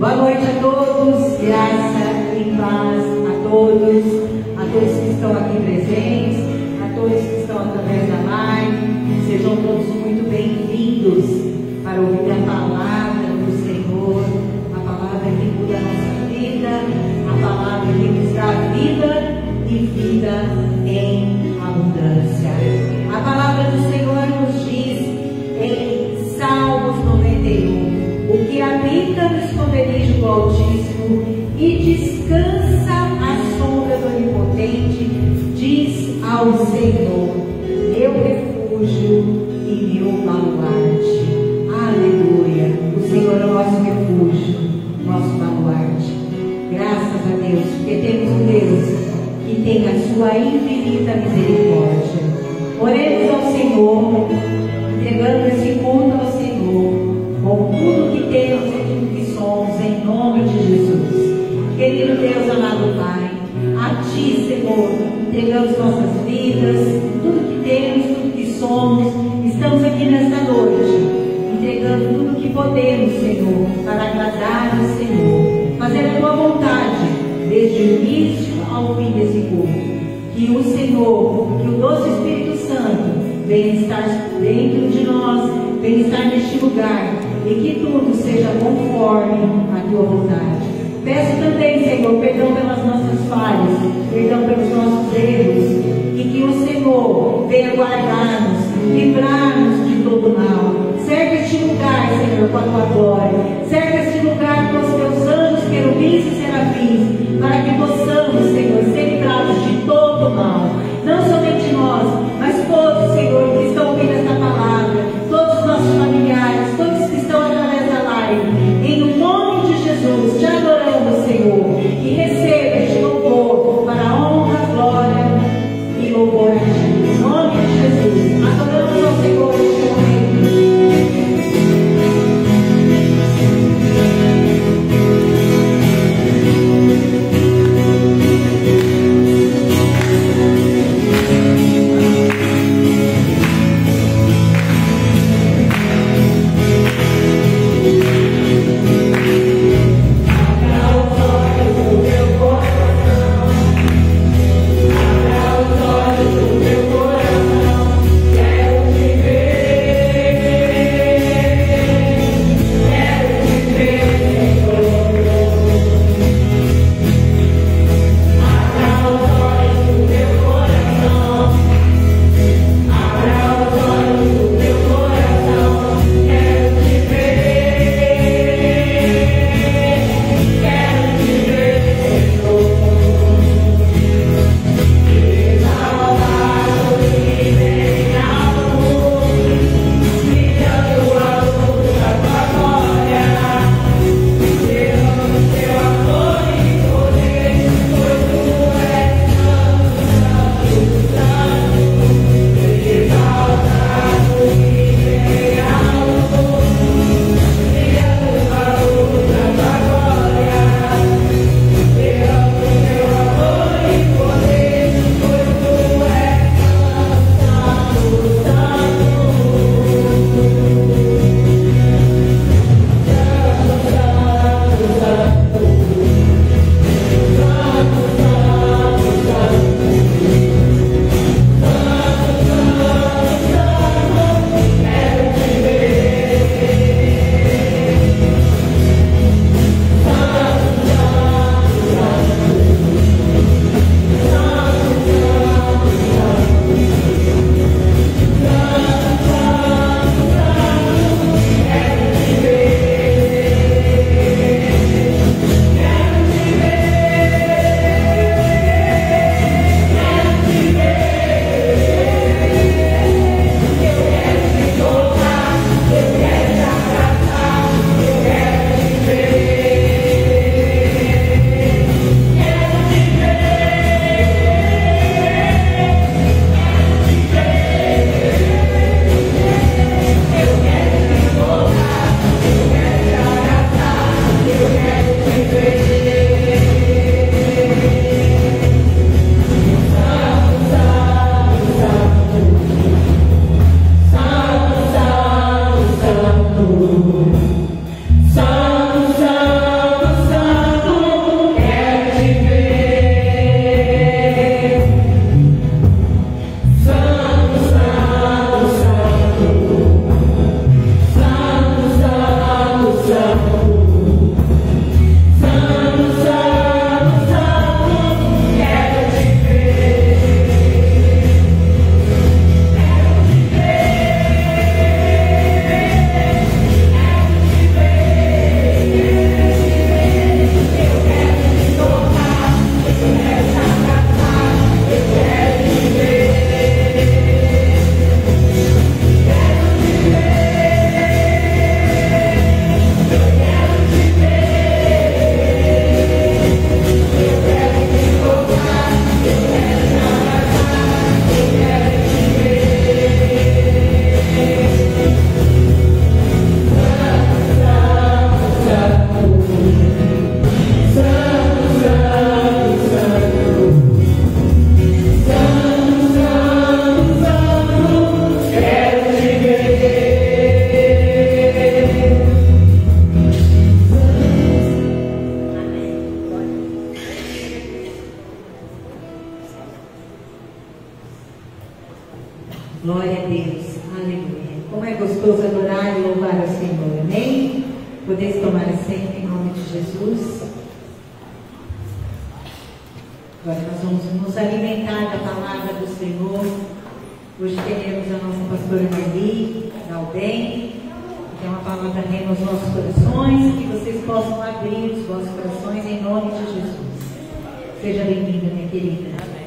Boa noite a todos, graça e paz a todos que estão aqui presentes, a todos que estão através da live. Sejam todos muito bem-vindos para ouvir a palavra do Senhor, a palavra que muda a nossa vida, a palavra que nos dá vida e vida em abundância. A palavra do Senhor nos diz em Salmos 91: o que habita no esconderijo do Altíssimo e descansa à sombra do Onipotente, diz ao Senhor, meu refúgio e meu baluarte. Aleluia! O Senhor é o nosso refúgio, nosso baluarte. Graças a Deus, porque temos um Deus que tem a sua infinita misericórdia. Oremos ao Senhor, entregando esse culto ao Senhor, com tudo que temos e tudo que somos, em nome de Jesus. Querido Deus, amado Pai, a Ti, Senhor, entregamos nossas vidas, tudo que temos, tudo que somos. Estamos aqui nesta noite, entregando tudo que podemos, Senhor, para agradar o Senhor, fazer a Tua vontade, desde o início ao fim desse culto. Que o Senhor, que o doce Espírito Santo venha estar dentro de nós, venha estar neste lugar, e que tudo seja conforme a Tua vontade. Peço também, Senhor, perdão pelas nossas falhas, perdão pelos nossos erros, e que o Senhor venha guardar-nos, livrar-nos de todo mal. Cerca este lugar, Senhor, com a Tua glória. Cerca este lugar com os Teus anjos, querubins e serafins, para que possamos, Senhor, ser livrados de todo mal. Não somente nós, mas todos, Senhor, que estão ouvindo esta palavra, todos os nossos familiares, todos que estão através da live. Em nome de Jesus, te adoramos, Senhor, e receba este louvor para a honra, glória e louvor a Ti. Em nome de Jesus, adoramos ao Senhor neste momento. Glória a Deus. Aleluia. Como é gostoso adorar e louvar ao Senhor. Amém? Podeis tomar assento em nome de Jesus. Agora nós vamos nos alimentar da palavra do Senhor. Hoje teremos a nossa pastora Nelly Galben, que é uma palavra que nos nossos corações, que vocês possam abrir os vossos corações em nome de Jesus. Seja bem-vinda, minha querida. Amém.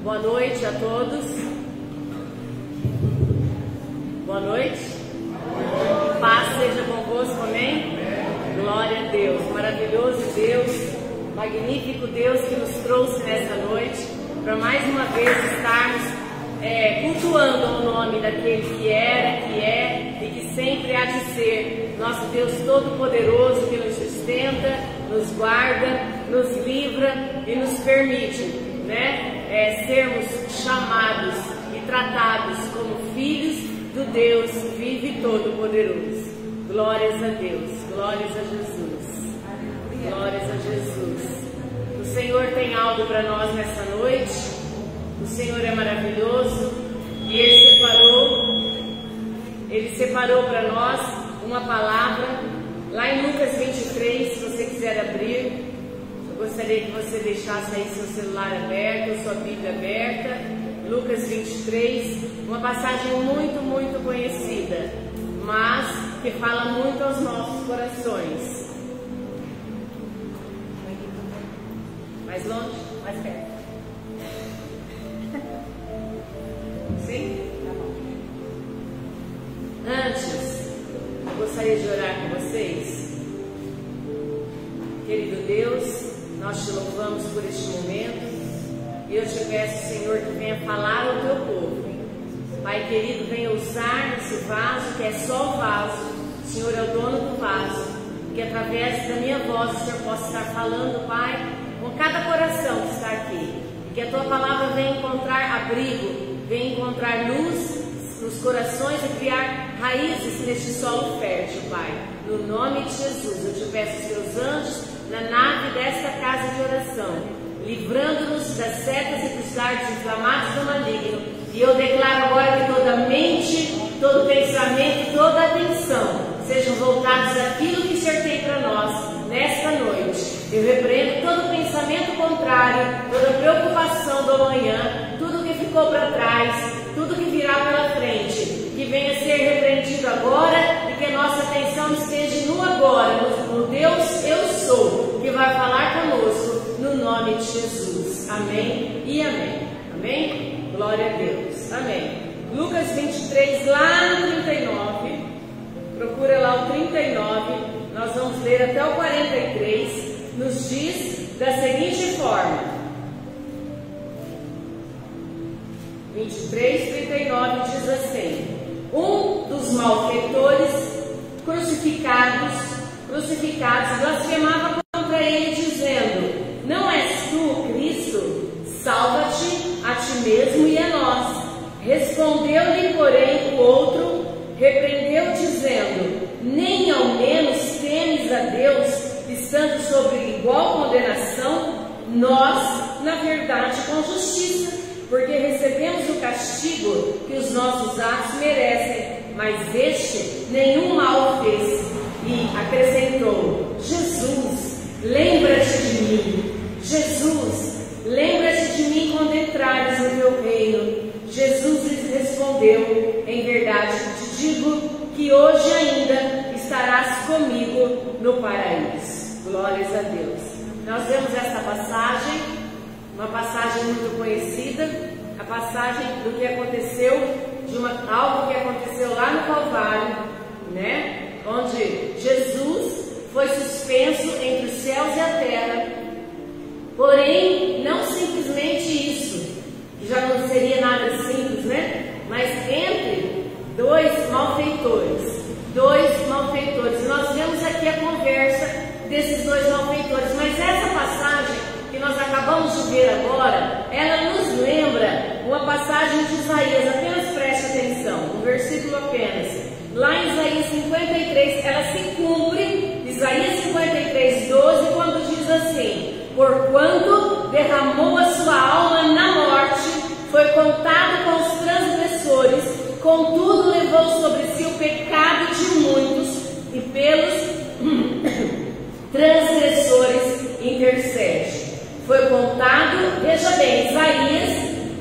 Boa noite a todos. Boa noite. Paz seja convosco, amém? Glória a Deus. Maravilhoso Deus, magnífico Deus que nos trouxe nesta noite para mais uma vez estarmos cultuando o nome daquele que era, que é e que sempre há de ser. Nosso Deus Todo-Poderoso que nos sustenta, nos guarda, nos livra e nos permite, sermos chamados e tratados como filhos do Deus vivo e todo-poderoso. Glórias a Deus, glórias a Jesus, glórias a Jesus. O Senhor tem algo para nós nessa noite. O Senhor é maravilhoso e Ele separou para nós uma palavra lá em Lucas 23, se você quiser abrir. Gostaria que você deixasse aí seu celular aberto, sua Bíblia aberta. Lucas 23, uma passagem muito, muito conhecida, mas que fala muito aos nossos corações. Mais longe? Mais perto? Sim? Tá bom. Antes, eu gostaria de orar com vocês. Querido Deus, nós te louvamos por este momento e eu te peço, Senhor, que venha falar ao teu povo. Pai querido, venha usar esse vaso, que é só o vaso. O Senhor é o dono do vaso, que através da minha voz o Senhor possa estar falando, Pai, com cada coração que está aqui. E que a tua palavra venha encontrar abrigo, venha encontrar luz nos corações e criar raízes neste solo fértil, Pai. No nome de Jesus, eu te peço os teus anjos na nave desta casa de oração, livrando-nos das setas e dos dardos inflamados do maligno. E eu declaro agora que toda mente, todo pensamento e toda atenção sejam voltados àquilo que o Senhor tem para nós nesta noite. Eu repreendo todo pensamento contrário, toda preocupação do amanhã, tudo que ficou para trás, tudo que virá pela frente, que venha a ser repreendido agora e que a nossa atenção esteja no agora, no Deus Eu Sou, que vai falar conosco no nome de Jesus. Amém e amém. Amém? Glória a Deus. Amém. Lucas 23, lá no 39, procura lá o 39, nós vamos ler até o 43, nos diz da seguinte forma. 23, 39 diz assim: um dos malfeitores crucificados blasfemava contra ele, dizendo: não és tu o Cristo? Salva-te a ti mesmo e a nós. Respondeu-lhe, porém, o outro, repreendeu, dizendo: nem ao menos temes a Deus, estando sobre igual condenação? Nós, na verdade, com justiça, porque recebemos o castigo que os nossos atos merecem, mas este nenhum mal fez. E acrescentou: Jesus, lembra-te de mim. Jesus, lembra-te de mim quando entrares no teu reino. Jesus lhes respondeu: em verdade te digo que hoje ainda estarás comigo no paraíso. Glórias a Deus. Nós vemos esta passagem, uma passagem muito conhecida, a passagem do que aconteceu, algo que aconteceu lá no Calvário, onde Jesus foi suspenso entre os céus e a terra. Porém, não simplesmente isso, que já não seria nada simples, mas entre dois malfeitores. Nós vemos aqui a conversa desses dois malfeitores, mas essa de ver agora, ela nos lembra uma passagem de Isaías, apenas preste atenção, um versículo apenas. Lá em Isaías 53, ela se cumpre, Isaías 53, 12, quando diz assim: porquanto derramou a sua alma na morte, foi contado com os transgressores, contudo levou sobre si o pecado de muitos, e pelos transgressores intercede. Foi contado, veja bem, Isaías,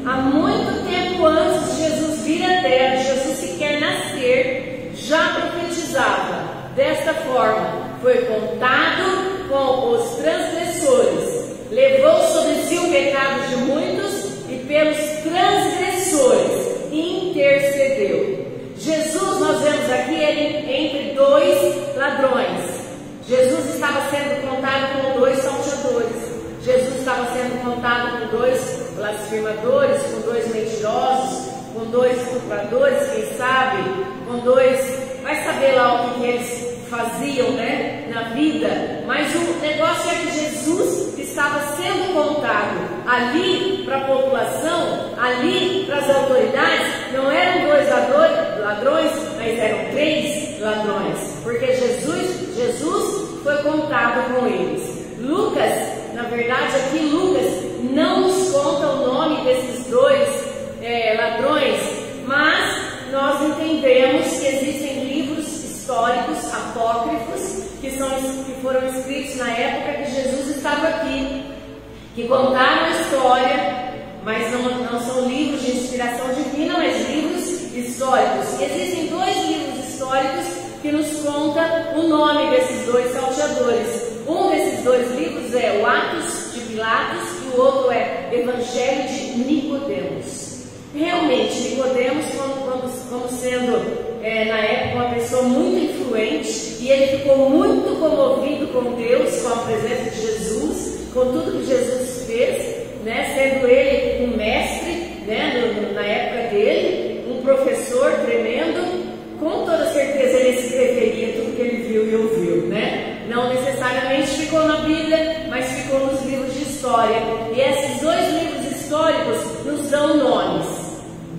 há muito tempo antes de Jesus vir à terra, de Jesus sequer nascer, já profetizava desta forma: foi contado com os transgressores, levou sobre si o pecado de muitos, e pelos transgressores intercedeu. Jesus, nós vemos aqui, ele entre dois ladrões. Jesus estava sendo contado com dois salteadores. Jesus estava sendo contado com dois blasfemadores, com dois mentirosos, com dois estupradores, quem sabe, com dois, vai saber lá o que eles faziam, né, na vida. Mas o negócio é que Jesus estava sendo contado ali para a população, ali para as autoridades. Não eram dois ladrões, mas eram três ladrões, porque Jesus foi contado com eles. Lucas, na verdade aqui Lucas não nos conta o nome desses dois ladrões, mas nós entendemos que existem livros históricos apócrifos que foram escritos na época que Jesus estava aqui, que contaram a história, mas não são livros de inspiração divina, mas livros históricos. E existem dois livros históricos que nos conta o nome desses dois salteadores. Um desses dois livros é o Atos de Pilatos e o outro é Evangelho de Nicodemos. Realmente, Nicodemos, como sendo na época uma pessoa muito influente, e ele ficou muito comovido com Deus, com a presença de Jesus, com tudo que Jesus fez, né? Sendo ele um mestre, né? na época dele, um professor tremendo. Com toda certeza ele escreveria tudo que ele viu e ouviu, né? Não necessariamente ficou na Bíblia, mas ficou nos livros de história. E esses dois livros históricos nos dão nomes: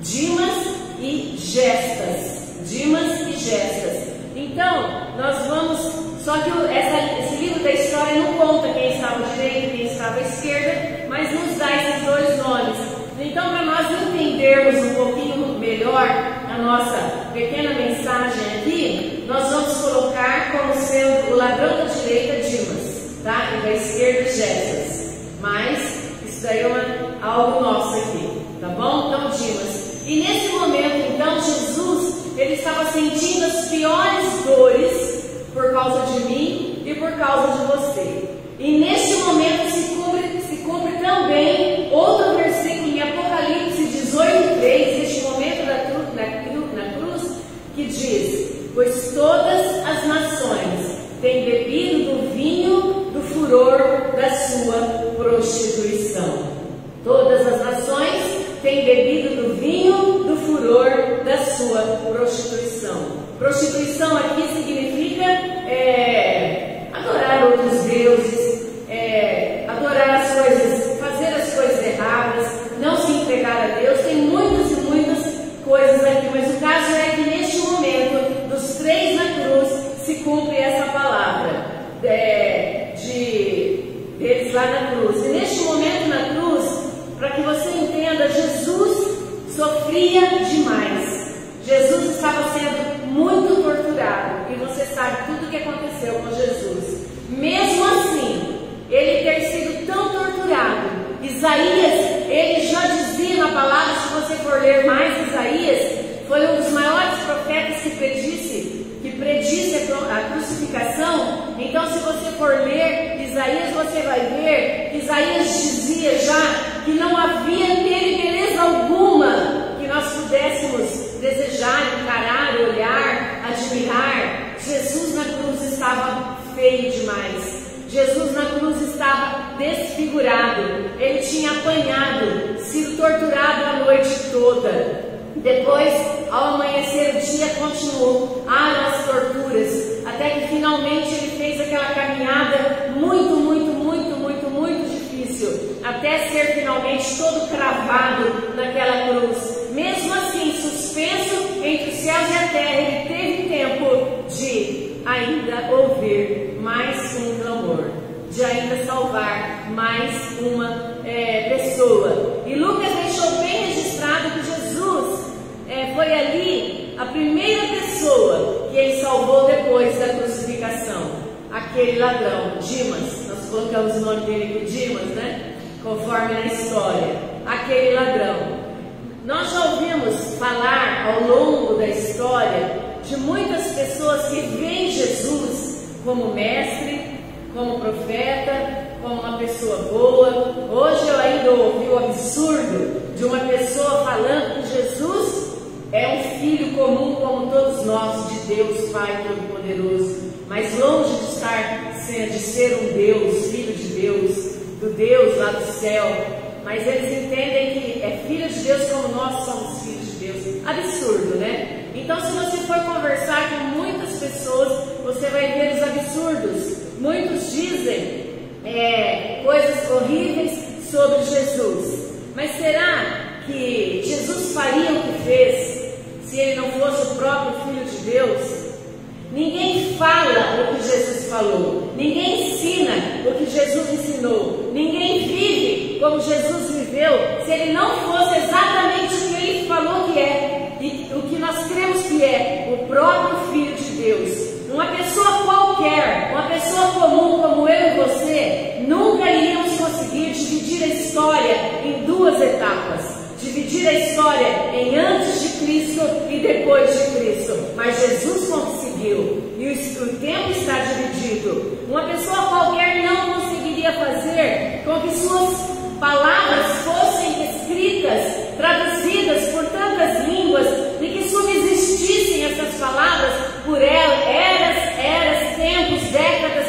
Dimas e Gestas. Dimas e Gestas. Então, nós vamos... Só que esse livro da história não conta quem estava à direita e quem estava à esquerda, mas nos dá esses dois nomes. Então, para nós entendermos um pouquinho melhor a nossa pequena mensagem aqui, nós vamos colocar como sendo o ladrão da direita Dimas, tá? E da esquerda Gestas. Mas isso daí é algo nosso aqui, tá bom? Então, Dimas. E nesse momento, então, Jesus, ele estava sentindo as piores dores por causa de mim e por causa de você. E neste momento se cumpre também outro versículo em Apocalipse 18:3, neste momento na cruz, que diz: pois todas as nações têm bebido do vinho do furor da sua prostituição. Todas as nações têm bebido do vinho do furor da sua prostituição. Prostituição aqui significa adorar outros deuses, adorar as coisas, fazer as coisas erradas, não se entregar a Deus. Tem muitas e muitas coisas aqui, mas o caso é que neste momento, dos três na cruz, se cumpre essa palavra deles lá na cruz. E neste momento na cruz, para que você entenda, Jesus sofria demais. Jesus estava sendo muito torturado, e você sabe tudo o que aconteceu com Jesus. Mesmo assim, ele ter sido tão torturado, Isaías, ele já dizia na palavra, se você for ler mais Isaías, foi um dos maiores profetas que predisse a crucificação. Então, se você for ler Isaías, você vai ver que Isaías dizia já que não havia nele beleza alguma que nós pudéssemos desejar, encarar, olhar, admirar. Jesus na cruz estava feio demais. Jesus na cruz estava desfigurado. Ele tinha apanhado, sido torturado a noite toda. Depois, ao amanhecer o dia, continuou as torturas, até que finalmente ele fez aquela caminhada muito difícil. suplício, até ser finalmente todo cravado naquela cruz. Mesmo assim, suspenso entre os céus e a terra, ele teve tempo de ainda ouvir mais um clamor, de ainda salvar mais uma pessoa. E Lucas deixou bem registrado que Jesus foi ali a primeira pessoa que ele salvou depois da crucificação. Aquele ladrão, Dimas, nós colocamos o nome dele aqui, Dimas, né? Conforme na história, aquele ladrão. Nós já ouvimos falar ao longo da história de muitas pessoas que veem Jesus como mestre, como profeta, como uma pessoa boa. Hoje eu ainda ouvi o absurdo de uma pessoa falando que Jesus é um filho comum como todos nós, de Deus Pai Todo-Poderoso, mas longe de ser um Deus, filho de Deus, do Deus lá do céu. Mas eles entendem que é filho de Deus como nós somos filhos de Deus. Absurdo, né? Então, se você for conversar com muitas pessoas, você vai ver os absurdos. Muitos dizem coisas horríveis sobre Jesus. Mas será que Jesus faria o que fez se ele não fosse o próprio Filho de Deus? Ninguém fala o que Jesus falou, ninguém ensina o que Jesus ensinou, ninguém vive como Jesus viveu se ele não fosse exatamente o que ele falou que é, e o que nós cremos que é, o próprio Filho de Deus. Uma pessoa qualquer, uma pessoa comum como eu e você, nunca iríamos conseguir dividir a história em duas etapas. Dividir a história em antes de Cristo e depois de Cristo. Mas Jesus conseguiu. E o tempo está dividido. Uma pessoa qualquer não conseguiria fazer com que suas palavras fossem escritas, traduzidas por tantas línguas, e que subsistissem essas palavras por eras, tempos, décadas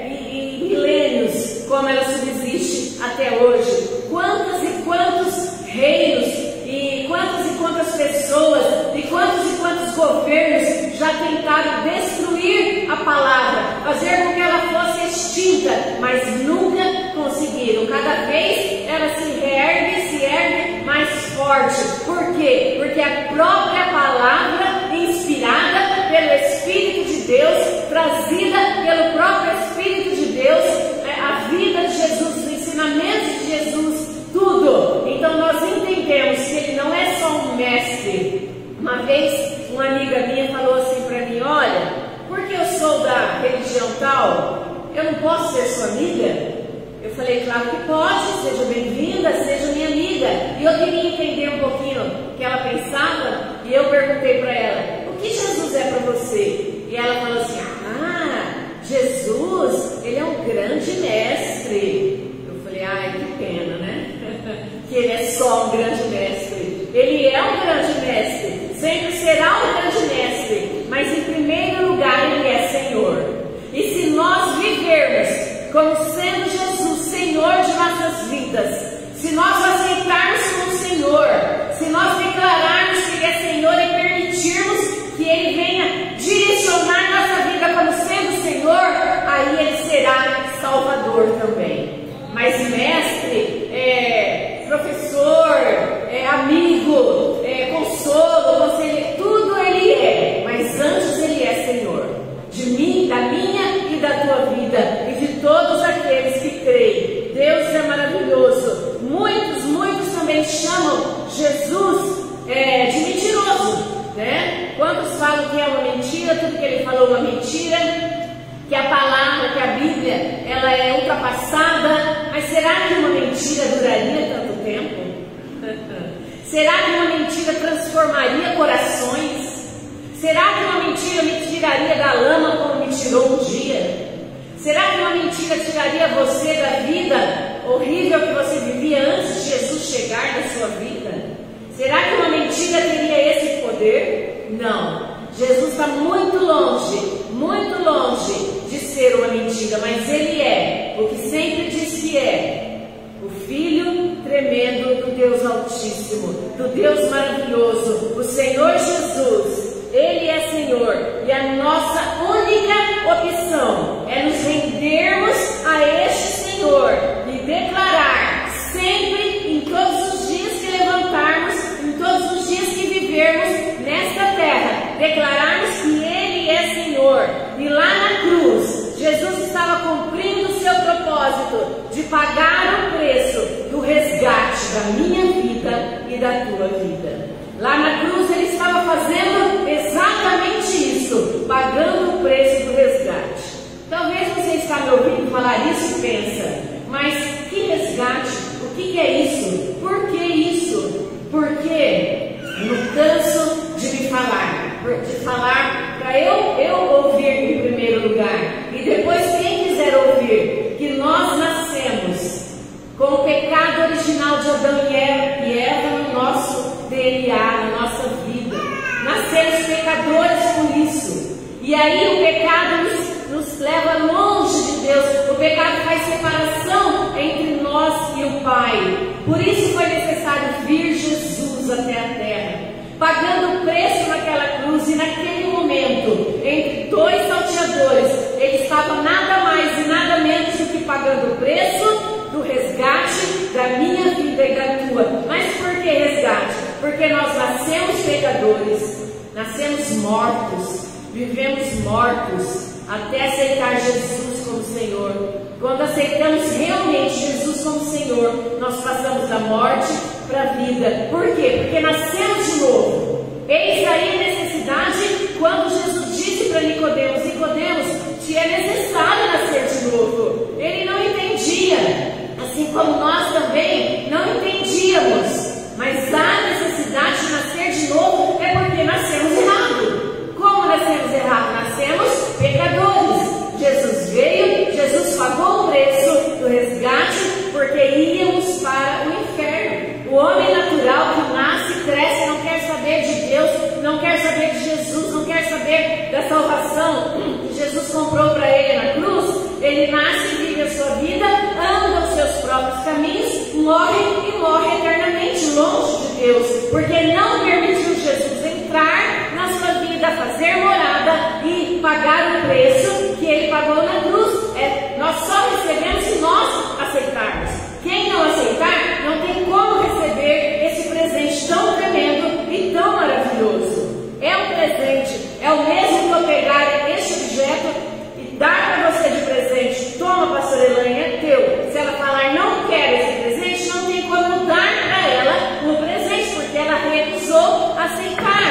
e milênios, como ela subsiste até hoje. Quantos e quantos reinos, e quantas pessoas, e quantos governos já tentaram destruir a palavra, fazer com que ela fosse extinta, mas nunca conseguiram. Cada vez ela se ergue mais forte. Por quê? Porque a própria palavra, inspirada pelo Espírito de Deus, trazida pelo próprio Espírito de Deus, a vida de Jesus, os ensinamentos de Jesus, tudo. Então nós entendemos que ele não é só um mestre. Uma vez uma amiga minha falou assim para mim: olha, porque eu sou da religião tal, eu não posso ser sua amiga? Eu falei: claro que pode, seja bem-vinda, seja minha amiga. E eu queria entender um pouquinho o que ela pensava, e eu perguntei para ela: o que Jesus é para você? E ela falou assim: Jesus, ele é um grande mestre. Eu falei: ai, que pena, né? Que ele é só um grande mestre. Ele é um grande mestre, sempre será um grande mestre, mas em primeiro lugar ele é Senhor. E se nós vivermos como sendo Jesus Senhor de nossas vidas, se nós aceitarmos como Senhor, se nós declararmos que ele é Senhor e permitirmos que ele venha direcionar nossa vida como sendo Senhor, aí ele será Salvador também. Mas mestre, professor, amigo, consolo, conselheiro, tudo ele é, mas antes ele é Senhor, de mim, da minha e da tua vida, e de todos aqueles que creem. Deus é maravilhoso. Muitos também chamam Jesus de mentiroso, né? Quantos falam que é uma mentira, tudo que ele falou é uma mentira, que a palavra, que a Bíblia, ela é ultrapassada. Mas será que uma mentira duraria tanto tempo? Será que uma mentira transformaria corações? Será que uma mentira me tiraria da lama como me tirou um dia? Será que uma mentira tiraria você da vida horrível que você vivia antes de Jesus chegar na sua vida? Será que uma mentira teria esse poder? Não. Jesus está muito longe de ser uma mentira, mas ele é o que sempre diz que é: o Filho tremendo do Deus Altíssimo, do Deus maravilhoso, o Senhor Jesus. Ele é Senhor, e a nossa única opção é nos rendermos a este Senhor e propósito de pagar o preço do resgate da minha vida e da tua vida. Lá na cruz ele estava fazendo exatamente isso, pagando o preço do resgate. Talvez você está me ouvindo falar isso e pensa, mas que resgate? O que é isso? Por que isso? Porque eu não canso de me falar, para eu ouvir em primeiro lugar, e depois quem quiser ouvir, que nós nascemos com o pecado original de Adão e Eva no nosso DNA, na nossa vida. Nascemos pecadores por isso. E aí o pecado nos leva longe de Deus. O pecado faz separação entre nós e o Pai. Por isso foi necessário vir Jesus até a terra, pagando o preço naquela cruz. E naquele momento, entre dois salteadores, ele estava nada mais e nada menos do que pagando o preço do resgate da minha vida e da tua. Mas por que resgate? Porque nós nascemos pecadores, nascemos mortos, vivemos mortos, até aceitar Jesus como Senhor. Quando aceitamos realmente Jesus como Senhor, nós passamos da morte para a vida. Por quê? Porque nascemos de novo. Eis aí a necessidade quando Jesus disse para Nicodemos: Nicodemos, te é necessário nascer de novo. Ele não entendia, assim como nós também não entendíamos. Mas a necessidade de nascer de novo é porque nascemos errado. Como nascemos errado? Nascemos pecadores. Jesus veio, Jesus pagou o preço do resgate, porque íamos para o inferno. O homem natural que nasce, cresce, não quer saber de Deus, não quer saber de Jesus, não quer saber da salvação que Jesus comprou para ele na cruz. Ele nasce, vive a sua vida, anda os seus próprios caminhos, morre e morre eternamente longe de Deus, porque não permitiu Jesus entrar na sua vida, fazer morada e pagar o preço que ele pagou na cruz. Nós só recebemos se nós aceitarmos. Quem não aceitar, não tem como receber esse presente tão tremendo e tão maravilhoso. É um presente, é o mesmo que eu pegar este objeto e dar para você de presente. Toma, pastora Elaine, é teu. Se ela falar não quero esse presente, não tem como dar para ela o presente, porque ela recusou aceitar.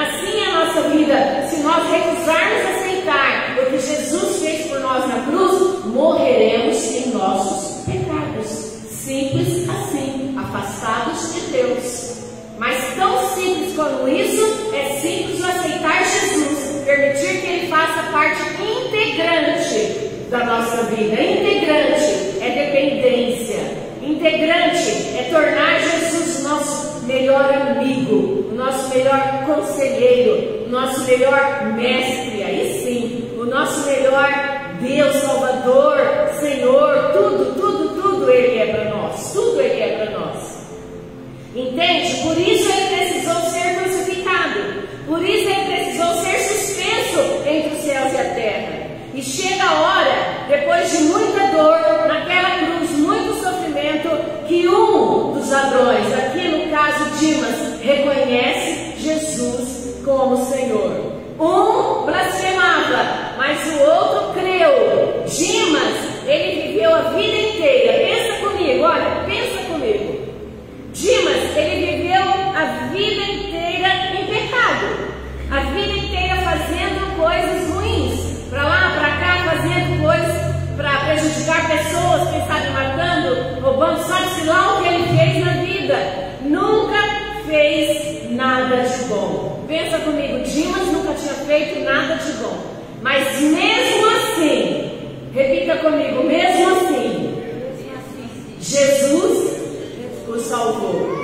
Assim é a nossa vida. Se nós recusarmos aceitar o que Jesus fez por nós na cruz, morreremos em nossos pecados. Simples assim, afastados de Deus. Mas tão simples como isso, é simples aceitar Jesus, permitir que Ele faça parte integrante da nossa vida. Integrante é dependência. Integrante é tornar Jesus o nosso melhor amigo, o nosso melhor conselheiro, o nosso melhor mestre. Aí sim, o nosso melhor Deus, Salvador, Senhor, tudo Ele é para nós. Tudo Ele é para nós. Entende? Por isso Ele precisou ser crucificado. Por isso Ele precisou ser suspenso entre os céus e a terra. E chega a hora, depois de muita dor, naquela cruz, muito sofrimento, que um dos ladrões, aqui no caso Dimas, reconhece Jesus como Senhor. Um blasfemava, mas o outro creu. Dimas, ele viveu a vida inteira. Pensa comigo, olha, pensa comigo. Dimas, ele viveu a vida inteira em pecado. A vida inteira fazendo coisas ruins. Para lá, para cá, fazendo coisas para prejudicar pessoas, quem sabe matando, roubando, sabe-se lá o que ele fez na vida. Nunca fez nada de bom. Pensa comigo, Dimas nunca tinha feito nada de bom. Mas mesmo assim, repita comigo, mesmo assim, Jesus o salvou.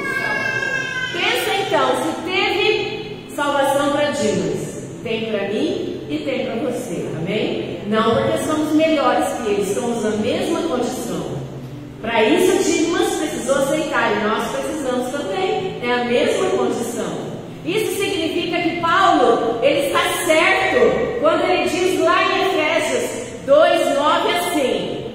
Pensa então, se teve salvação para Dimas, tem para mim e tem para você, amém? Não porque somos melhores que eles, estamos na mesma condição. Para isso Dimas precisou aceitar e nós precisamos também, é a mesma condição. Isso significa que Paulo, ele está certo quando ele diz lá em Efésios 2:9 assim: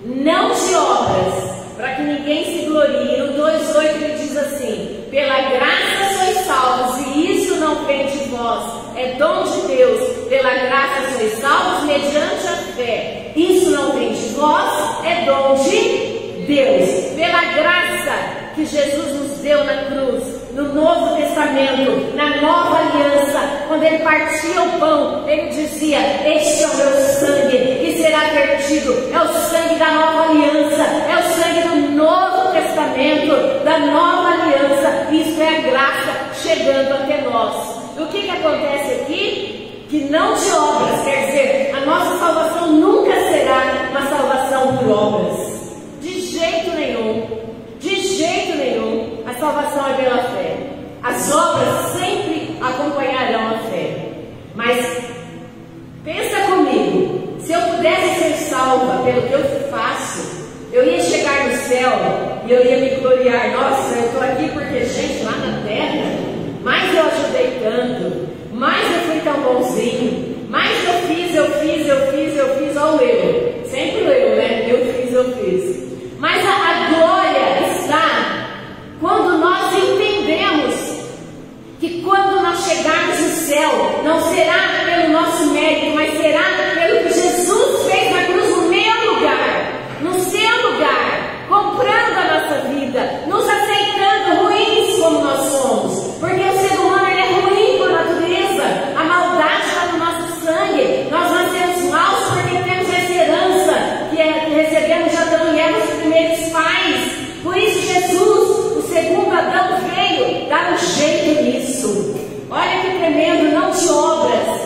não de obras, para que ninguém se glorie. No 2:8 ele diz assim: pela graça sois salvos, e isso não vem de vós, é dom de Deus. Pela graça sois salvos mediante a fé. Isso não vem de vós, é dom Testamento, na Nova Aliança, quando ele partia o pão, ele dizia: este é o meu sangue que será vertido, é o sangue da Nova Aliança, é o sangue do Novo Testamento, da Nova Aliança. Isso é a graça chegando até nós. O que acontece aqui? Que não de obras, quer dizer, a nossa salvação nunca será uma salvação por obras. De jeito nenhum, de jeito nenhum. A salvação é pela fé. As obras sempre acompanharão a fé. Mas pensa comigo, se eu pudesse ser salva pelo que eu faço, eu ia chegar no céu e eu ia me gloriar. Nossa, eu estou aqui porque, gente, lá na terra, mais eu ajudei tanto, mais eu fui tão bonzinho, mais eu fiz, olha o eu. Sempre o eu, né? Eu fiz. Mas a glória está quando nós entendemos que quando nós chegarmos no céu, não será pelo nosso mérito, mas será pelo que Jesus fez na cruz no meu lugar, no seu lugar, comprando a nossa vida, nos aceitando ruins como nós somos, porque o ser humano ele é ruim por natureza, a maldade está no nosso sangue, nós nascemos maus porque temos essa herança que recebemos de Adão e Eva, os primeiros pais. Por isso Jesus, o segundo Adão, veio dar um jeito nisso. Olha que tremendo, não de obras.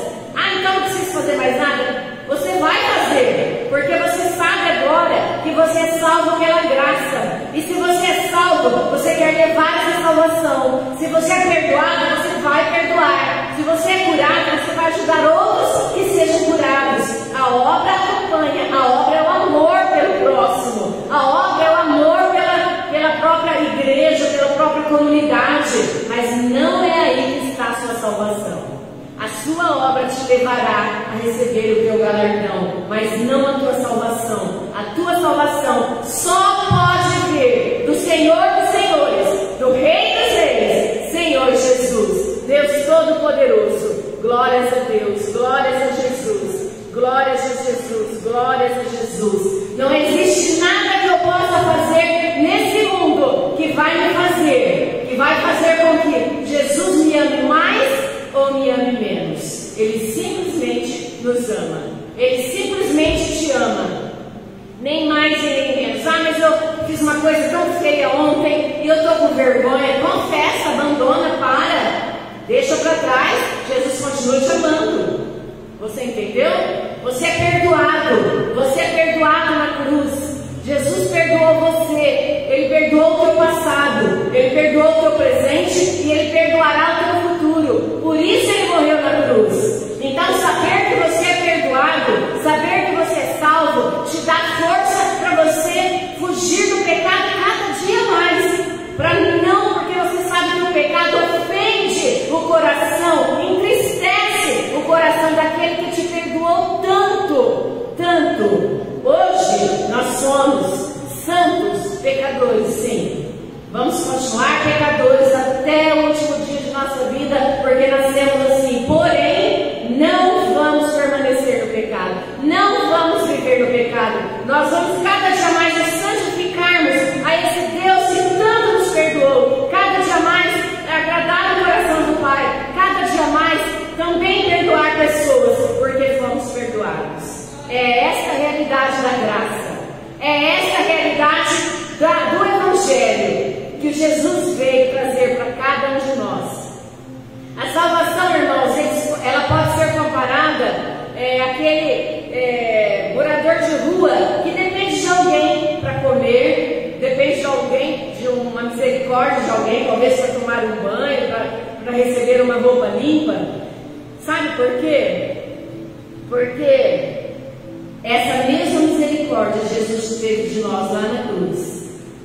Então não precisa fazer mais nada? Você vai fazer, porque você sabe agora que você é salvo pela graça. E se você é salvo, você quer levar essa salvação. Se você é perdoado, você vai perdoar. Se você é curado, você vai ajudar outros que sejam curados. A obra acompanha, a obra é o amor pelo próximo, a obra é o amor pela própria igreja, pela própria comunidade, mas não é aí que está a sua salvação. A sua obra te levará a receber o teu galardão, mas não a tua salvação. A tua salvação só pode vir do Senhor dos Senhores, do Rei dos Reis, Senhor Jesus, Deus Todo-Poderoso. Glórias a Deus, glórias a Jesus, glórias a Jesus, glórias a Jesus. Não existe nada que eu possa fazer nesse mundo que vai me fazer, que vai fazer com que Jesus me ame mais ou me ame menos. Ele simplesmente nos ama. Ele simplesmente te ama. Nem mais e nem menos. Mas eu fiz uma coisa tão feia ontem e eu estou com vergonha. Confessa, abandona, para. Deixa para trás. Jesus continua te amando. Você entendeu? Você é perdoado. Você é perdoado na cruz. Jesus perdoou você. Ele perdoou o teu passado. Ele perdoou o teu presente e Ele perdoará o teu futuro. Por isso Ele morreu na cruz. Então saber que você é perdoado, saber que você é salvo, te dá força para você fugir do pecado cada dia mais. Porque você sabe que o pecado ofende o coração, entristece o coração daquele que te perdoou tanto. Hoje nós somos santos pecadores, sim. Vamos continuar pecadores até o último dia de nossa vida, porque nascemos assim. Porém, não vamos permanecer no pecado. Não vamos viver no pecado. Nós vamos cada dia mais nos santificarmos a esse Deus que tanto nos perdoou. Cada dia mais agradar o coração do Pai. Cada dia mais também perdoar pessoas, porque fomos perdoados. É essa a realidade da graça. É essa a realidade do Evangelho que Jesus veio trazer para cada um de nós. A salvação, irmãos, ela pode ser comparada àquele morador de rua que depende de alguém para comer, depende de alguém, de uma misericórdia de alguém, talvez para tomar um banho, para receber uma roupa limpa. Sabe por quê? Porque essa mesma misericórdia Jesus teve de nós lá na cruz.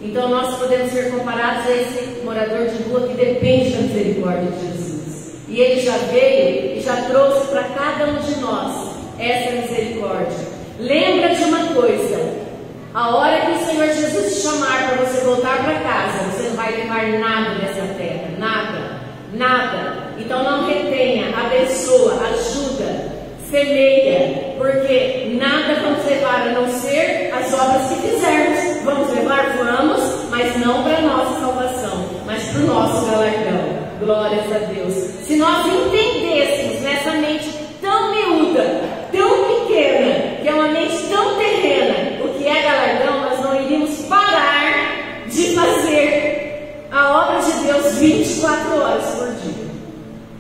Então nós podemos ser comparados a esse morador de rua que depende da misericórdia de Jesus. E Ele já veio e já trouxe para cada um de nós essa misericórdia. Lembra de uma coisa: a hora que o Senhor Jesus te chamar para você voltar para casa, você não vai levar nada dessa terra. Nada. Então não retenha, abençoa, ajuda, semeia, porque nada vamos levar a não ser as obras que fizermos. Vamos levar? Vamos, mas não para a nossa salvação, mas para o nosso galardão. Glórias a Deus. Se nós entendêssemos nessa mente tão miúda, tão pequena, que é uma mente tão terrena, o que é galardão, nós não iríamos parar de fazer a obra de Deus 24 horas por dia.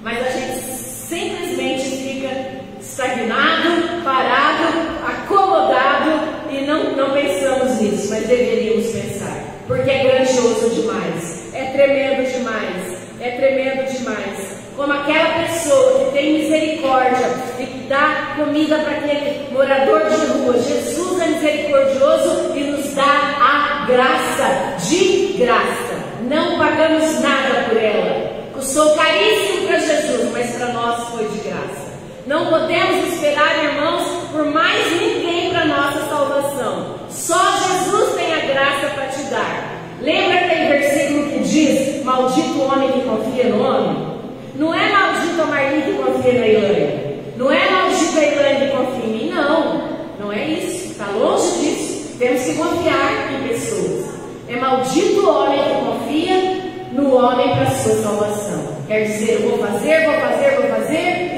Mas a gente simplesmente fica estagnado, parado, acomodado e não pensamos nisso, mas deveríamos pensar, porque é grandioso demais, é tremendo demais, é tremendo demais. Como aquela pessoa que tem misericórdia e que dá comida para aquele morador de rua. Jesus é misericordioso e nos dá a graça, de graça. Não pagamos nada por ela. Custou caríssimo para Jesus, mas para nós foi de graça. Não podemos esperar, irmãos, por mais ninguém para nossa salvação. Só Jesus tem a graça para te dar. Lembra aquele versículo que diz: maldito o homem que confia no homem? Não é maldito a Marli que confia na Elaine. Não é maldito a Elaine que confia em mim. Não, não é isso. Está longe disso. Temos que confiar em pessoas. É maldito o homem que confia no homem para a sua salvação. Quer dizer, eu vou fazer,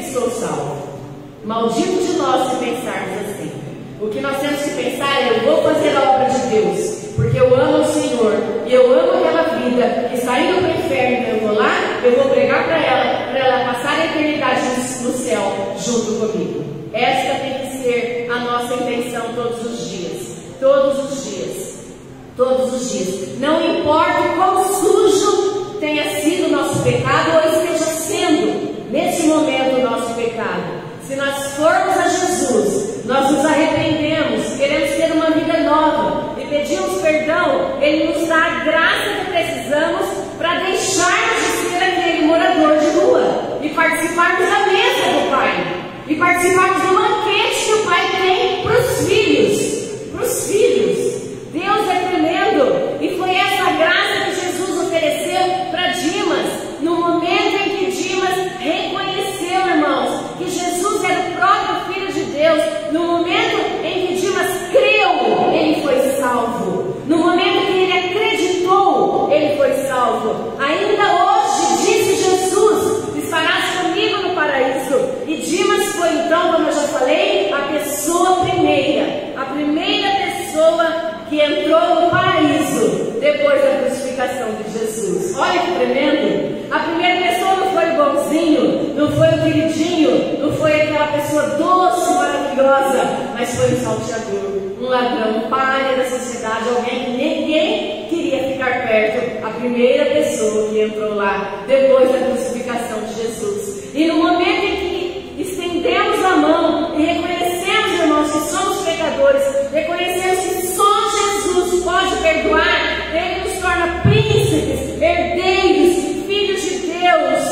estou salvo. Maldito de nós se pensarmos assim. O que nós temos que pensar é: eu vou fazer a obra de Deus, porque eu amo o Senhor, e eu amo aquela vida que está indo para o inferno, então eu vou lá, eu vou pregar para ela passar a eternidade no céu junto comigo. Esta tem que ser a nossa intenção todos os dias. Todos os dias. Todos os dias. Não importa o quão sujo tenha sido o nosso pecado ou esteja sendo nesse momento o nosso pecado. Se nós formos a Jesus, nós nos arrependemos, queremos ter uma vida nova e pedimos perdão, Ele nos dá a graça que precisamos para deixarmos de ser aquele morador de rua e participarmos da mesa do Pai e participarmos do banquete que o Pai tem para os filhos. Para os filhos. Deus é tremendo e foi essa graça que Jesus ofereceu para Dimas no momento em que Dimas reconheceu, irmãos, que Jesus era o próprio Filho de Deus. No momento em que Dimas creu, ele foi salvo. No momento que ele acreditou, ele foi salvo. Ainda hoje, disse Jesus: estarás comigo no paraíso. E Dimas foi então, como eu já falei, a pessoa primeira, a primeira pessoa que entrou no paraíso depois da crucificação de Jesus. Olha que tremendo! A primeira pessoa não foi o bonzinho, não foi o queridinho, não foi aquela pessoa doce, maravilhosa, mas foi um salteador, um ladrão, um pária da sociedade, alguém que ninguém queria ficar perto. A primeira pessoa que entrou lá depois da crucificação de Jesus. E no momento em que estendemos a mão e reconhecemos, irmãos, que somos pecadores, reconhecemos que só Jesus pode perdoar, Ele nos torna príncipes, herdeiros, filhos de Deus,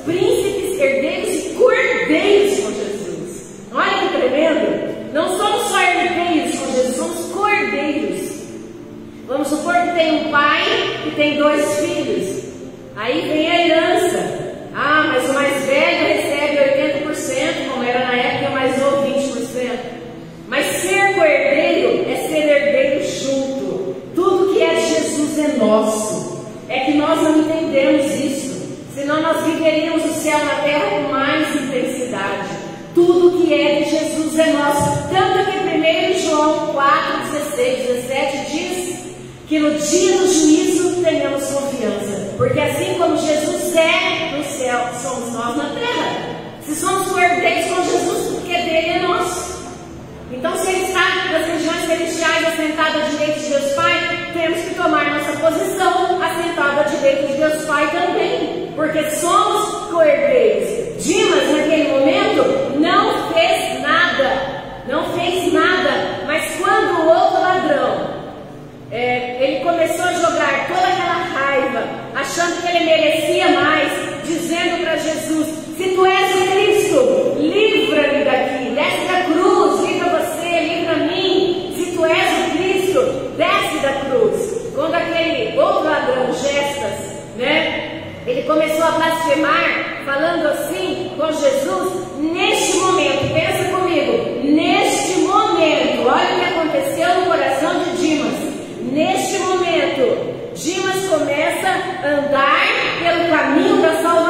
príncipes, herdeiros e cordeiros com Jesus. Olha que tremendo! Não somos só herdeiros com Jesus, somos cordeiros. Vamos supor que tem um pai que tem 2 filhos. Aí vem a herança. Ah, mas o mais velho recebe 80%, como era na época, o mais novo 20%. Mas ser co-herdeiro é ser herdeiro junto. Tudo que é de Jesus é nosso. É que nós não entendemos isso. Senão nós viveríamos o céu na terra com mais intensidade. Tudo que é de Jesus é nosso. Tanto que 1 João 4, 16, 17 diz que no dia do juízo tenhamos confiança. Porque assim como Jesus é no céu, somos nós na terra. Se somos co-herdeiros com Jesus, porque dele é nosso. Então, se Ele está nas regiões celestiais, assentado à direita de Deus Pai, temos que tomar nossa posição assentado à direita de Deus Pai também, porque somos co-herdeiros. Dimas, naquele momento, não fez nada, mas quando o outro ladrão, ele começou a jogar toda aquela raiva, achando que ele merecia mais, dizendo para Jesus: se tu és o Cristo, livra-me daqui, desce da cruz, livra você, livra mim. Se tu és o Cristo, desce da cruz. Quando aquele outro ladrão, Gestas, ele começou a blasfemar, falando assim com Jesus, neste momento, pensa comigo, neste momento, olha o que aconteceu no coração de Dimas. Neste momento, Dimas começa a andar pelo caminho da salvação.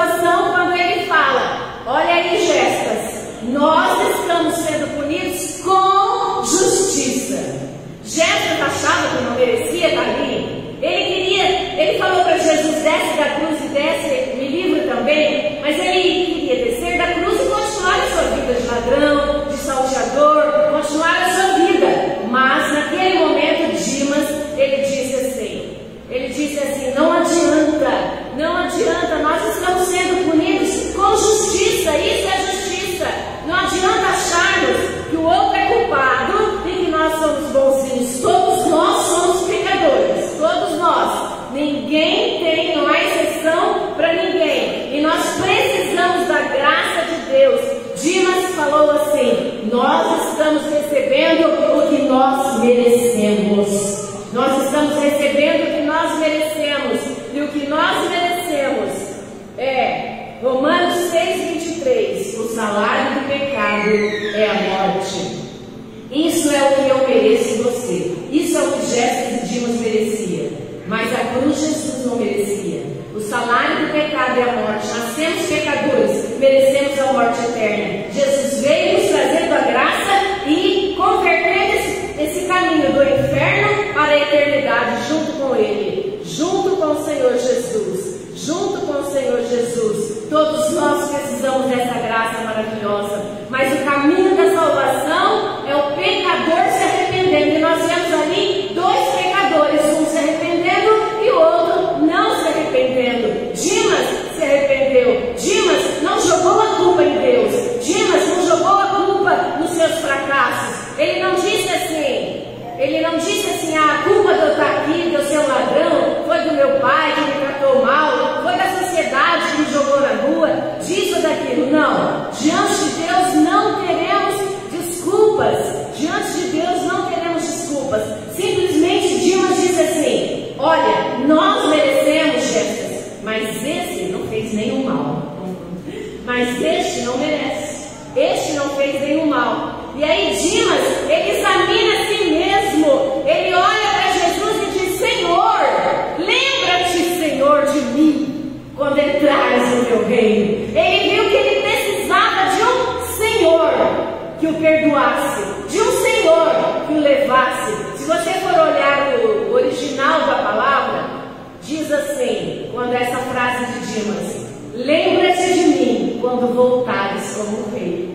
nós estamos recebendo o que nós merecemos. Nós estamos recebendo o que nós merecemos. E o que nós merecemos é Romanos 6:23. O salário do pecado é a morte. Isso é o que eu mereço de você. Isso é o que Jéssica e Dimas merecia. Mas a cruz Jesus não merecia. O salário do pecado é a morte. Nascemos pecadores, merecemos a morte eterna. Jesus veio nos trazendo a graça e convertendo esse caminho do inferno para a eternidade junto com Ele, junto com o Senhor Jesus. Junto com o Senhor Jesus. Todos nós precisamos dessa graça maravilhosa. Mas o caminho da salvação é o pecador se arrependendo. E nós vemos ali dois pecadores, um se arrependendo e o outro não se arrependendo. Dimas se arrependeu. Dimas não jogou a culpa em Deus. Dimas não jogou a culpa nos seus fracassos. Ele não disse assim, a culpa de eu estar aqui, de eu ser um ladrão, foi do meu pai que me tratou mal, foi da sociedade que me jogou na rua, disso ou daquilo. Não, diante de Deus não teremos desculpas. Diante de Deus não teremos desculpas. Simplesmente Dimas disse assim: olha, nós merecemos, Jesus, mas esse não fez nenhum mal. Mas este não merece. Este não fez nenhum mal. E aí Dimas, ele examina a si mesmo. Ele olha para Jesus e diz: Senhor, lembra-te, Senhor, de mim quando entrares no teu reino. Ele viu que ele precisava de um Senhor que o perdoasse, de um Senhor que o levasse. Se você for olhar o original da palavra, diz assim, quando essa frase de Dimas: lembra-te de mim quando voltares como rei.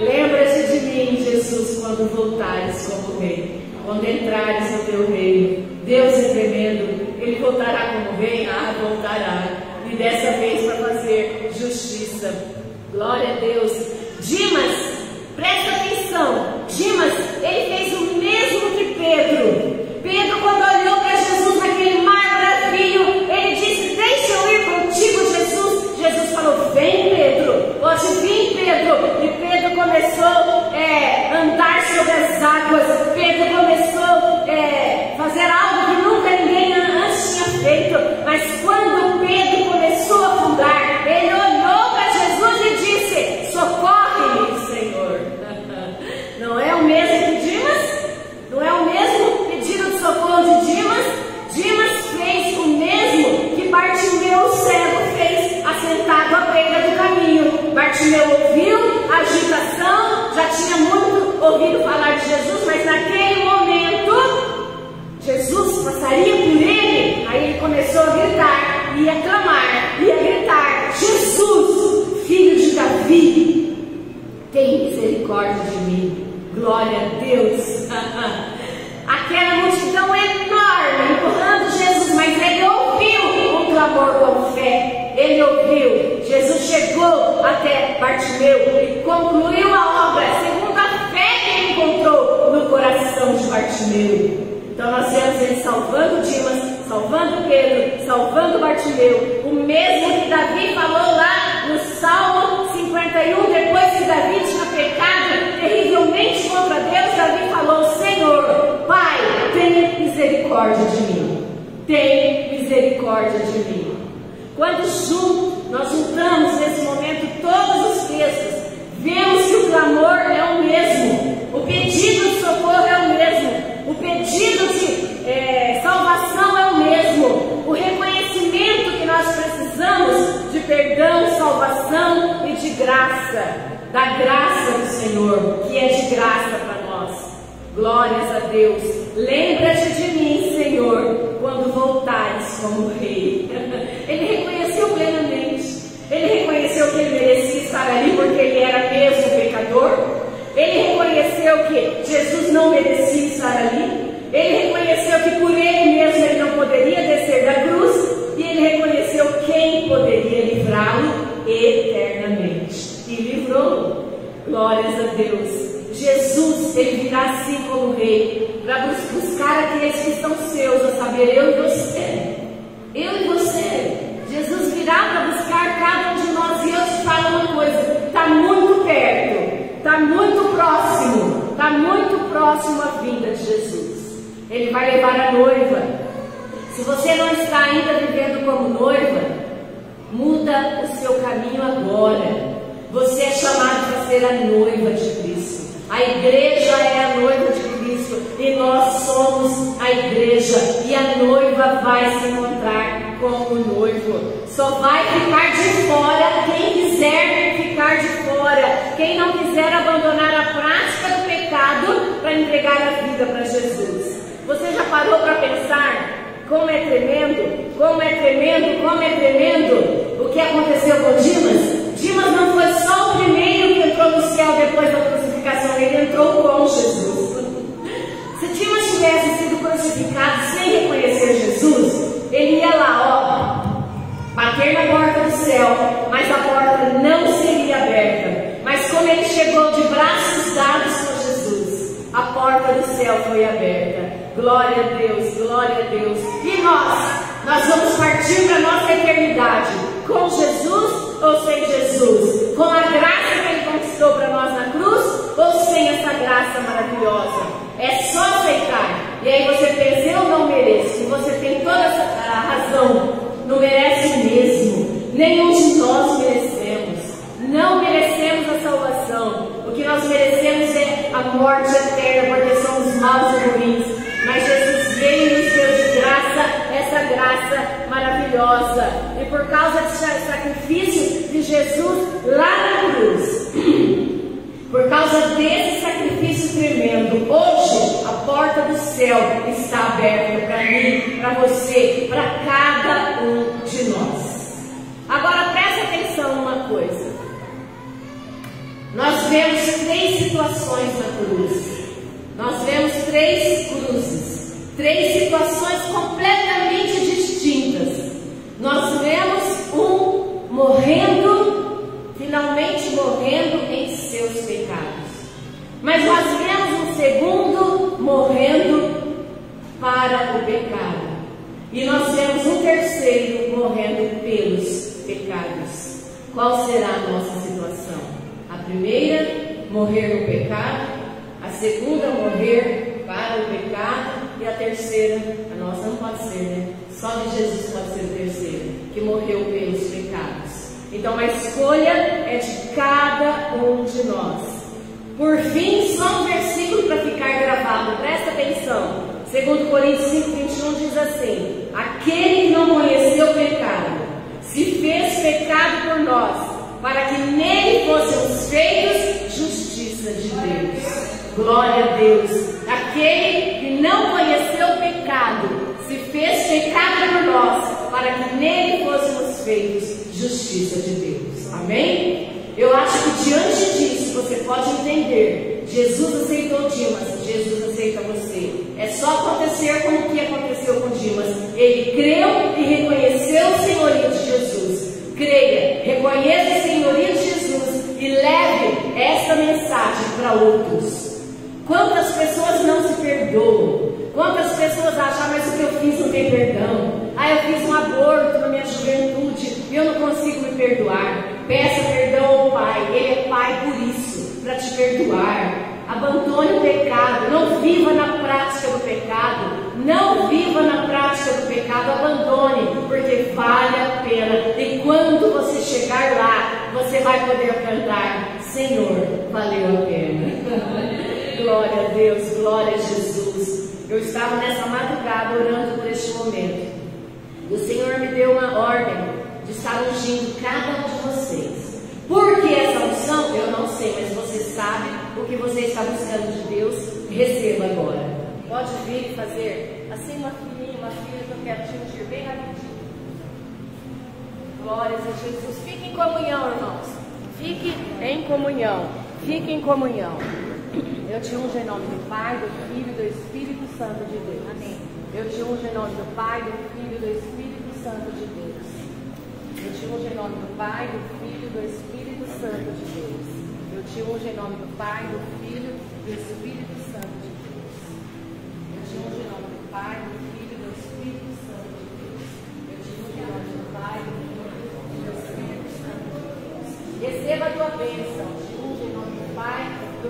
Lembra-te de mim, Jesus, quando voltares como rei. Quando entrares no teu reino. Deus é tremendo. Ele voltará como rei? Ah, voltará. E dessa vez para fazer justiça. Glória a Deus. Dimas, presta atenção. Dimas, ele fez o mesmo que Pedro. Pedro, quando olhou para Jesus naquele mar bravio, ele disse: deixa eu ir contigo, Jesus. Jesus falou: vem, Pedro. Hoje vim, Pedro. E Pedro começou a andar sobre as águas. Pedro começou a fazer algo que nunca ninguém antes tinha feito. Mas quando Pedro começou a afundar, ele olhou para Jesus e disse: socorre-me, Senhor. Não é o mesmo que Dimas? Não é o mesmo pedido de socorro de Dimas? Dimas fez o mesmo que Bartimeu, o cego, fez assentado à beira do caminho. Bartimeu ouviu a agitação, já tinha muito ouvido falar de Jesus, mas naquele momento Jesus passaria por ele. Aí ele começou a gritar, ia clamar, ia gritar: Jesus, filho de Davi, tem misericórdia de mim. Glória a Deus. Aquela multidão enorme empurrando Jesus, mas ele ouviu um clamor com fé. Ele ouviu. Jesus chegou até Bartimeu e concluiu a obra segundo a fé que ele encontrou no coração de Bartimeu. Então nós vemos ele salvando Dimas, salvando Pedro, salvando Bartimeu. O mesmo que Davi falou lá no Salmo 51, depois que Davi tinha pecado terrivelmente contra Deus, Davi falou: Senhor, Pai, tenha misericórdia de mim. Tenha misericórdia de mim. Quando nós juntamos nesse momento todos os textos, vemos que o clamor é o mesmo, o pedido de socorro é o mesmo, o pedido de salvação é o mesmo, o reconhecimento que nós precisamos de perdão, salvação e de graça, da graça do Senhor, que é de graça para nós. Glórias a Deus. Lembra-te de mim, Senhor, quando voltares como rei. Ele reconheceu plenamente. Ele reconheceu que ele merecia estar ali porque ele era mesmo pecador. Ele reconheceu que Jesus não merecia estar ali. Ele reconheceu que por ele mesmo ele não poderia descer da cruz. E ele reconheceu quem poderia livrá-lo eternamente. E livrou-o. Glórias a Deus. Jesus, ele virá assim como rei para buscar aqueles que são seus, a saber, eu e você. Eu e você. Jesus virá para buscar cada um de nós. E eu te falo uma coisa: está muito perto. Está muito muito próximo a vinda de Jesus. Ele vai levar a noiva. Se você não está ainda vivendo como noiva, muda o seu caminho agora. Você é chamado para ser a noiva de Cristo. A igreja é a noiva de Cristo e nós somos a igreja, e a noiva vai se encontrar com o noivo. Só vai ficar de fora quem quiser ficar de fora, quem não quiser abandonar a prática do pecado para entregar a vida para Jesus. Você já parou para pensar como é tremendo, como é tremendo, como é tremendo o que aconteceu com Dimas? Dimas não foi só o primeiro que entrou no céu depois da crucificação, ele entrou com Jesus. Se Dimas tivesse sido crucificado sem reconhecer Jesus, ele ia lá, bater na porta do céu, mas a porta não seria aberta. Mas como ele chegou de braços dados com Jesus, a porta do céu foi aberta. Glória a Deus, glória a Deus. E nós vamos partir para a nossa eternidade, com Jesus ou sem Jesus, com a graça que Ele conquistou para nós na cruz, ou sem essa graça maravilhosa. É só aceitar. E aí você pensa, eu não mereço. E você tem toda a razão, não merece mesmo. Nenhum de nós merecemos. Não merecemos a salvação. O que nós merecemos é a morte eterna, porque somos maus e ruins. Mas Jesus veio e nos deu de graça essa graça maravilhosa. E por causa desse sacrifício de Jesus lá na cruz, por causa desse sacrifício tremendo, hoje a porta do céu está aberta para mim, para você, para cada um de nós. Agora presta atenção numa coisa. Nós vemos 3 situações na cruz. Nós vemos 3 cruzes, 3 situações completamente distintas. Nós vemos um morrendo, finalmente morrendo em seus pecados. Mas nós vemos um segundo morrendo para o pecado. E nós vemos um terceiro morrendo pelos pecados. Qual será a nossa situação? A primeira, morrer no pecado. A segunda, morrer para o pecado. E a terceira, a nossa não pode ser, né? Só de Jesus pode ser a terceira, que morreu pelos pecados. Então a escolha é de cada um de nós. Por fim, só um versículo para ficar gravado, presta atenção. 2 Coríntios 5:21 diz assim: aquele que não conheceu o pecado, se fez pecado por nós, para que nele fôssemos feitos justiça de Deus. Glória a Deus. Aquele que não conheceu o pecado se fez pecado por nós, para que nele fôssemos feitos justiça de Deus. Amém? Eu acho que diante disso você pode entender. Jesus aceitou Dimas, Jesus aceita você. É só acontecer como o que aconteceu com Dimas. Ele creu e reconheceu o senhorio de Jesus. Creia, reconheça o senhorio de Jesus e leve essa mensagem para outros. Quantas pessoas não se perdoam? Quantas pessoas acham, mas o que eu fiz não tem perdão? Eu fiz um aborto na minha juventude e eu não consigo me perdoar. Peça perdão ao Pai, Ele é Pai por isso, para te perdoar. Abandone o pecado, não viva na prática do pecado. Não viva na prática do pecado, abandone, porque vale a pena. E quando você chegar lá, você vai poder cantar: Senhor, valeu a pena. Glória a Deus, glória a Jesus. Eu estava nessa madrugada orando por este momento. E o Senhor me deu uma ordem de estar ungindo cada um de vocês. Por que essa unção? Eu não sei, mas você sabe o que você está buscando de Deus. Receba agora. Pode vir e fazer assim uma filhinha que eu quero te ungir bem rapidinho. Glórias a Jesus. Fique em comunhão, irmãos. Fique em comunhão. Fique em comunhão. Eu te unjo em nome do Pai, do Filho e do Espírito Santo de Deus. Amém. Eu te unjo em nome do Pai, do Filho e do Espírito Santo de Deus. Eu te unjo em nome do Pai, do Filho e do Espírito Santo de Deus. Eu te unjo em nome do Pai, do Filho e do Espírito Santo de Deus. Eu te unjo em nome do Pai, do Filho e do Espírito Santo de Deus. Eu te unjo em nome do Pai, do Filho e do Espírito Santo de Deus. Receba a tua bênção. Te unjo em nome do Pai, do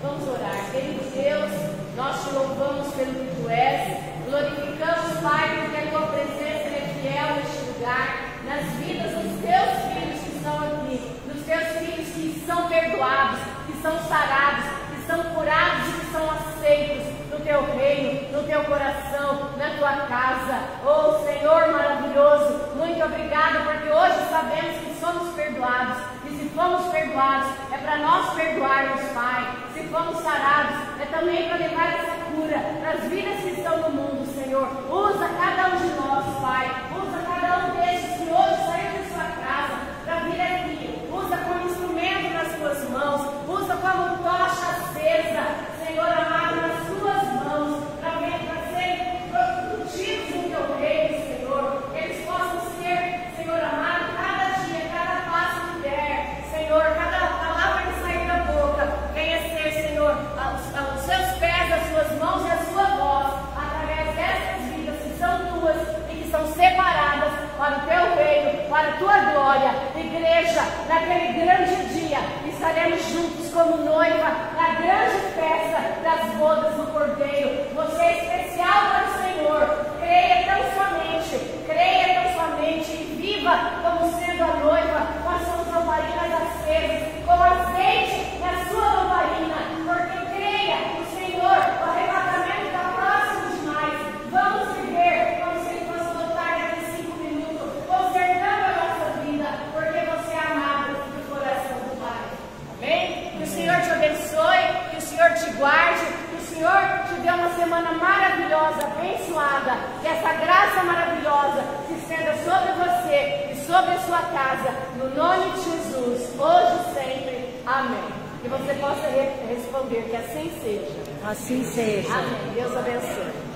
Vamos orar. Querido Deus, nós te louvamos pelo que tu és, glorificamos, Pai, porque a tua presença é fiel neste lugar, nas vidas dos teus filhos que estão aqui, dos teus filhos que são perdoados, que são sarados, que são curados e que são aceitos no teu reino, no teu coração, na tua casa. Oh Senhor maravilhoso, muito obrigado, porque hoje sabemos que somos perdoados, e se fomos perdoados é para nós perdoarmos, Pai. Se fomos sarados é também para levar essa cura para as vidas que estão no mundo, Senhor. Usa cada um de nós, Pai, usa cada um destes que hoje saiu de sua casa para vir aqui, usa como instrumento nas tuas mãos, usa como tocha acesa, Senhor amado, nas tuas mãos, para serem produtivos no teu reino, Senhor. Eles possam ser, Senhor amado, cada dia, cada passo que der, Senhor, cada palavra que sair da boca, venha ser, Senhor, os seus pés, as suas mãos e a sua voz, através dessas vidas que são tuas e que são separadas para o teu reino, para a tua glória. Igreja, naquele grande dia, estaremos juntos como noiva na grande festa das bodas do Cordeiro. Você é especial para o Senhor. Creia tão somente e viva como sendo a noiva, com as suas lamparinas acesas, com azeite na sua lamparina, porque creia no Senhor, o arrebatamento está próximo demais. Vamos viver como se ele fosse voltar daqui 5 minutos, consertando a nossa vida, porque você é amado do coração do Pai. Amém? Que o Senhor te abençoe, que o Senhor te guarde, que o Senhor te dê uma semana maravilhosa, abençoada, que essa graça maravilhosa se estenda sobre você e sobre a sua casa, no nome de Jesus, hoje e sempre. Amém. Que você possa responder que assim seja. Assim seja. Amém. Deus abençoe.